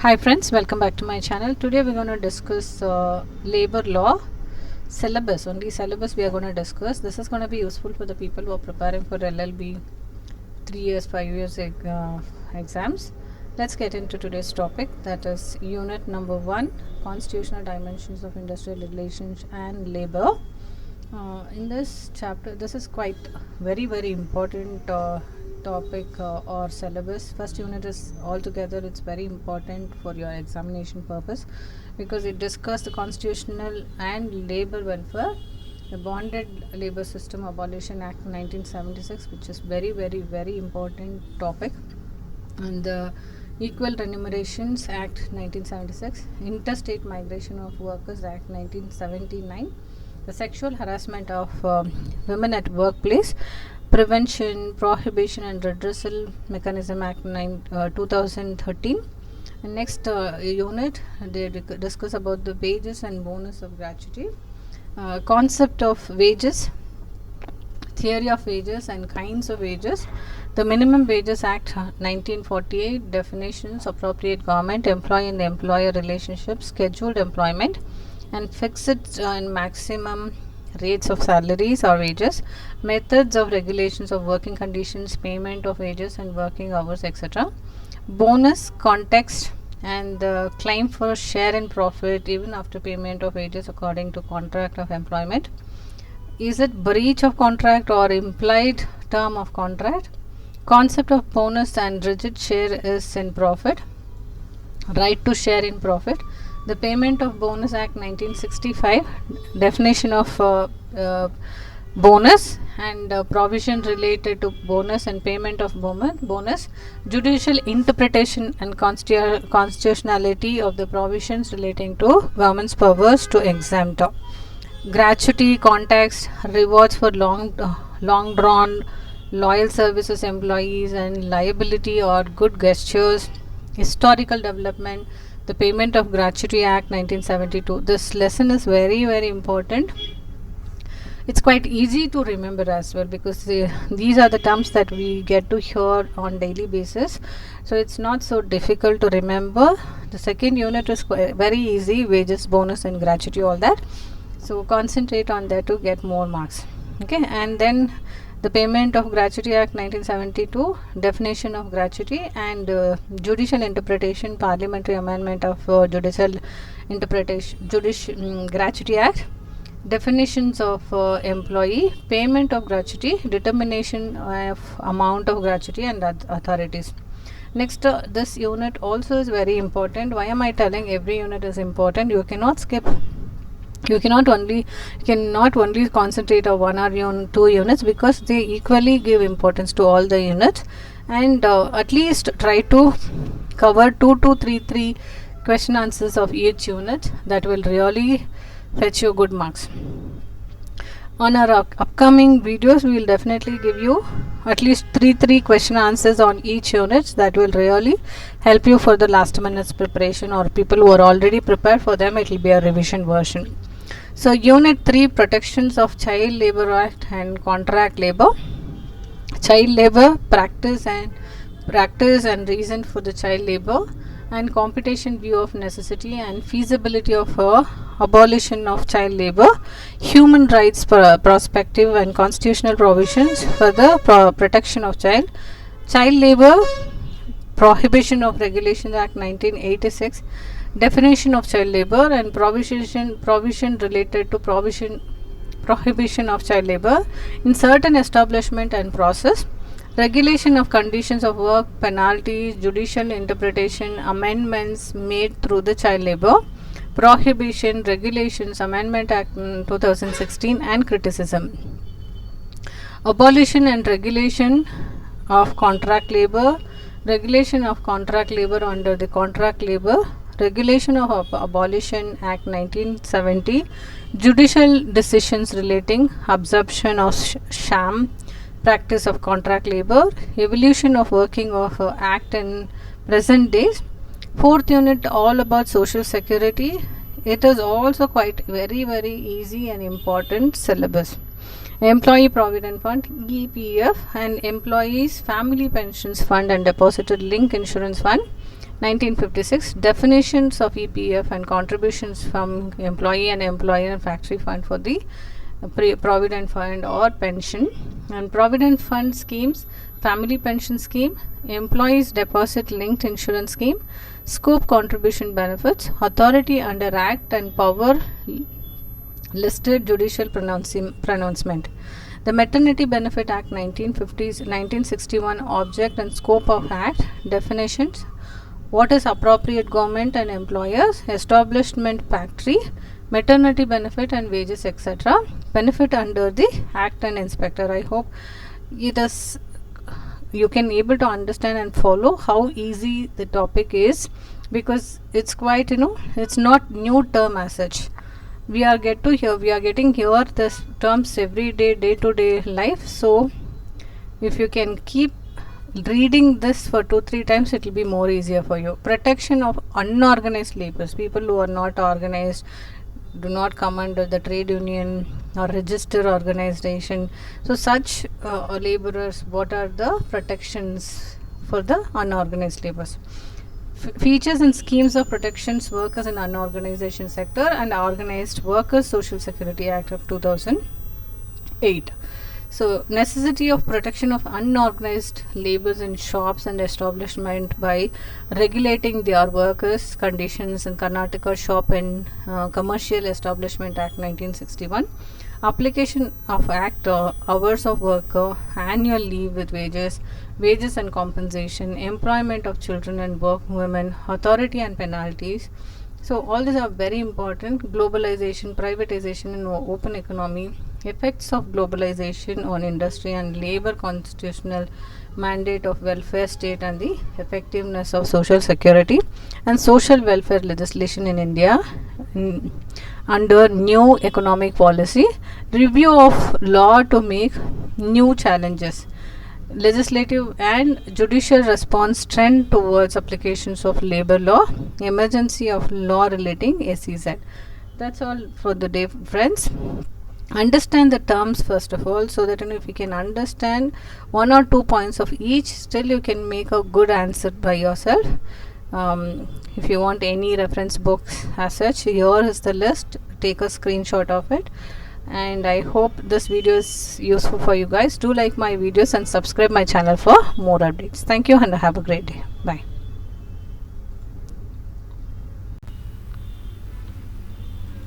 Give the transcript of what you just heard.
Hi friends, welcome back to my channel. Today we're going to discuss labor law syllabus. Only syllabus we are going to discuss. This is going to be useful for the people who are preparing for LLB 3 years, 5 years exams. Let's get into today's topic, that is unit number 1, constitutional dimensions of industrial relations and labor. In this chapter, this is quite very important topic or syllabus. First unit is altogether, it's very important for your examination purpose because it discusses the constitutional and labor welfare, the bonded labor system abolition act 1976, which is very important topic, and the equal remunerations act 1976, interstate migration of workers act 1979, the sexual harassment of women at workplace, prevention, prohibition and redressal mechanism act 2013. And next unit they discuss about the wages and bonus of gratuity, concept of wages, theory of wages and kinds of wages, the minimum wages act 1948, definitions, appropriate government, employee and employer relationship, scheduled employment and fixed and maximum rates of salaries or wages, methods of regulations of working conditions, payment of wages and working hours, etc. Bonus, context and the claim for share in profit even after payment of wages according to contract of employment. Is it breach of contract or implied term of contract? Concept of bonus and rigid share is in profit, right to share in profit, the payment of bonus act 1965, definition of bonus and provision related to bonus and payment of bonus, judicial interpretation and constitutionality of the provisions relating to government's powers to exempt, gratuity, context, rewards for long drawn loyal services employees and liability or good gestures, historical development, the payment of gratuity act 1972. This lesson is very important. It's quite easy to remember as well because these are the terms that we get to hear on daily basis, so it's not so difficult to remember. The second unit is very easy, wages, bonus and gratuity, all that, so concentrate on that to get more marks. Okay, and then the payment of gratuity act 1972, definition of gratuity and judicial interpretation, parliamentary amendment of judicial interpretation, gratuity act, definitions of employee, payment of gratuity, determination of amount of gratuity and authorities. Next, this unit also is very important. Why am I telling every unit is important? You cannot skip. You cannot only concentrate on 1 or 2 units because they equally give importance to all the units, and at least try to cover 2 to 3 question answers of each unit. That will really fetch you good marks. On our upcoming videos, we will definitely give you at least 3 question answers on each unit. That will really help you for the last minutes preparation, or people who are already prepared, for them it will be a revision version. So unit 3, protections of child labor act and contract labor, child labor, practice and reason for the child labor, and computation view of necessity and feasibility of abolition of child labor, human rights perspective and constitutional provisions for the protection of child labor, prohibition of regulations act 1986, definition of child labor and provision related to prohibition of child labor in certain establishment and process, regulation of conditions of work, penalties, judicial interpretation, amendments made through the child labor, prohibition, regulations, amendment act 2016 and criticism, abolition and regulation of contract labor, regulation of contract labor under the contract labor, regulation of abolition act 1970, judicial decisions relating absorption of sham practice of contract labor, evolution of working of act in present days. Fourth unit all about social security. It is also quite very easy and important syllabus. Employee Provident Fund, EPF, and Employees Family Pensions Fund and Deposited Link Insurance Fund, 1956, definitions of EPF and contributions from employee and employer and factory fund for the provident fund or pension. And provident fund schemes, family pension scheme, employees deposit linked insurance scheme, scope contribution benefits, authority under act and power listed judicial pronouncement. The Maternity Benefit Act 1961, object and scope of act, definitions, what is appropriate government and employers, establishment factory, maternity benefit and wages, etc. Benefit under the act and inspector. I hope it is you can able to understand and follow how easy the topic is, because it's quite, it's not new term as such. We are getting here the terms every day to day life. So if you can keep reading this for 2-3 times, it will be more easier for you. Protection of unorganized laborers, people who are not organized, do not come under the trade union or register organization. So such laborers, what are the protections for the unorganized laborers? Features and schemes of protections workers in unorganization sector and Organized Workers Social Security Act of 2008. So necessity of protection of unorganized laborers in shops and establishment by regulating their workers conditions in Karnataka Shop and Commercial Establishment Act 1961. Application of Act, hours of work, annual leave with wages and compensation, employment of children and women, authority and penalties. So all these are very important. Globalization, privatization and open economy, effects of globalization on industry and labor, constitutional mandate of welfare state and the effectiveness of social security and social welfare legislation in India under new economic policy, review of law to make new challenges, legislative and judicial response trend towards applications of labor law, emergency of law relating SEZ. That's all for the day, friends. Understand the terms first of all, so that if you can understand 1 or 2 points of each, still you can make a good answer by yourself. If you want any reference books as such, here is the list. Take a screenshot of it, and I hope this video is useful for you guys. Do like my videos and subscribe my channel for more updates. Thank you and have a great day. Bye.